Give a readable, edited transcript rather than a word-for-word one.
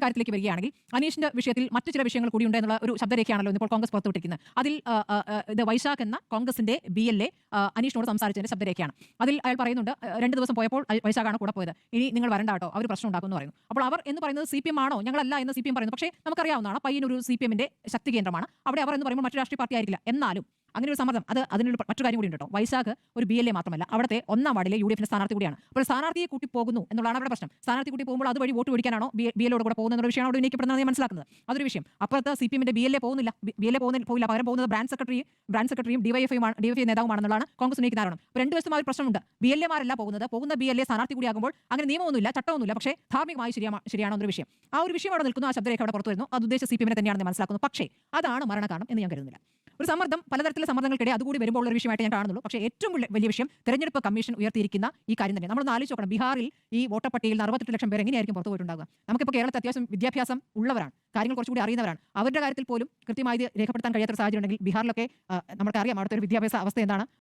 കാര്യത്തിലേക്ക് വരികയാണെങ്കിൽ അനീഷിന്റെ വിഷയത്തിൽ മറ്റു ചില വിഷയങ്ങൾ കൂടിയുണ്ട് എന്നുള്ള ഒരു ശബ്ദരേഖയാണല്ലോ ഇപ്പോൾ കോൺഗ്രസ് പുറത്തുവിട്ടിരിക്കുന്നത്. അതിൽ ഇത് വൈശാഖ് എന്ന കോൺഗ്രസിന്റെ BLA അനീഷിനോട് സംസാരിച്ചതിന്റെ ശബ്ദരേഖയാണ്. അതിൽ അയാൾ പറയുന്നുണ്ട് 2 ദിവസം പോയപ്പോൾ വൈശാഖാണ് കൂടെ പോയത്, ഇനി നിങ്ങൾ വരണ്ട കേട്ടോ, അവർ പ്രശ്നം ഉണ്ടാക്കുമെന്ന് പറയുന്നു. അപ്പോൾ അവർ എന്ന് പറയുന്നത് CPM ആണോ, ഞങ്ങളല്ല എന്ന് CPM പറയുന്നു. പക്ഷേ നമുക്കറിയാവുന്നതാണ് പയ്യന്നൂർ ഒരു CPMന്റെ ശക്തി കേന്ദ്രമാണ്. അവിടെ അവർ എന്ന് പറയുമ്പോൾ മറ്റു രാഷ്ട്രീയ പാർട്ടി ആയിരിക്കില്ല. എന്നാലും അങ്ങനെ ഒരു സമ്മർദ്ദം, അതിനൊരു മറ്റൊരു കാര്യം കൂടി ഉണ്ട് കേട്ടോ. വൈശാഖ് ഒരു BLA മാത്രമല്ല, അവിടുത്തെ 1-ാം വാർഡിലെ UDFന്റെ സ്ഥാനാർത്ഥി കൂടിയാണ്. അപ്പോൾ സ്ഥാനാർത്ഥിയെ കൂട്ടി പോകുന്നു എന്നുള്ളതാണ് അവിടെ പ്രശ്നം. സ്ഥാനാർത്ഥി കൂട്ടി പോകുമ്പോൾ അതുവഴി വോട്ട് പിടിക്കാനാണോ BLA കൂടെ പോകുന്ന എന്നുള്ള വിഷയമാണ് അവിടെ ഉന്നയിക്കപ്പെടുന്നത് ഞാൻ മനസ്സിലാക്കുന്നത്. അതൊരു വിഷയം. അപ്പുറത്ത് CPMന്റെ BLA പോകുന്നില്ല, പോയില്ല, പകരം പോകുന്നത് ബ്രാഞ്ച് സെക്രട്ടറിയും DYFI നേതാവുമാണെന്നുള്ളതാണ് കോൺഗ്രസ് ഉന്നയിക്കുന്ന ആരോപണം. 2 ദിവസമായി പ്രശ്നമുണ്ട്. BLA മാരല്ല പോകുന്ന BLA സ്ഥാനാർത്ഥി കൂടിയാകുമ്പോൾ അങ്ങനെ നിയമമൊന്നുമില്ല, ചട്ടമൊന്നുമില്ല. പക്ഷേ ധാർമ്മികമായി ശരിയാണോ എന്നൊരു വിഷയം, ആ ഒരു വിഷയം അവിടെ നിൽക്കുന്നു. ആ ശബ്ദരേഖ അവിടെ പുറത്തു വരുന്നു. അത് ഉദ്ദേശിച്ച CPM തന്നെയാണെന്ന് മനസ്സിലാക്കുന്നു. പക്ഷേ അതാണ് മരണകാരണം എന്ന് ഞാൻ കരുതുന്നില്ല. ഒരു സമ്മർദ്ദം, പലതരത്തിലുള്ള സമ്മർദ്ദങ്ങൾക്കിടെ അതുകൂടി വരുമ്പോൾ ഒരു വിഷയമായിട്ട് ഞാൻ കാണുന്നുള്ളൂ. പക്ഷേ ഏറ്റവും വലിയ വിഷയം തെരഞ്ഞെടുപ്പ് കമ്മീഷൻ ഉയർത്തിയിരിക്കുന്ന ഈ കാര്യം തന്നെ. നമ്മളൊന്ന് ആലോചിച്ച് നോക്കണം. ബീഹാറിൽ ഈ വോട്ടപ്പട്ടികയിൽ 68 ലക്ഷം പേർ എങ്ങനെയായിരിക്കും പുറത്തു പോയിട്ടുണ്ടാകുക? നമുക്കിപ്പോൾ കേരളത്തിൽ അത്യാവശ്യം വിദ്യാഭ്യാസം ഉള്ളവരാണ്, കാര്യങ്ങൾ കുറച്ചുകൂടി അറിയുന്നവരാണ്. അവരുടെ കാര്യത്തിൽ പോലും കൃത്യമായി രേഖപ്പെടുത്താൻ കഴിയാത്ത സാഹചര്യം ഉണ്ടെങ്കിൽ ബീഹാറിലൊക്കെ നമുക്കറിയാം അവിടുത്തെ ഒരു വിദ്യാഭ്യാസ അവസ്ഥ എന്താണ്,